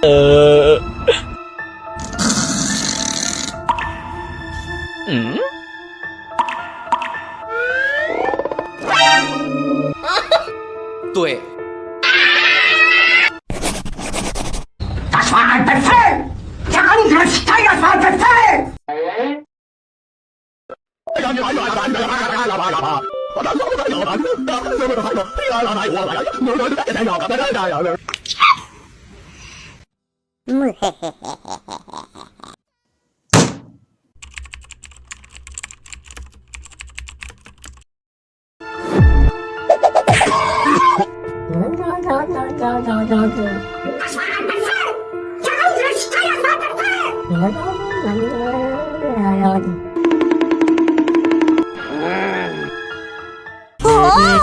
嗯。对。Das war ein Befehl! Der Angriff Steigers war ein Befehl! Das war ein Befehl! Der Angriff Steigers war ein Befehl! Oh!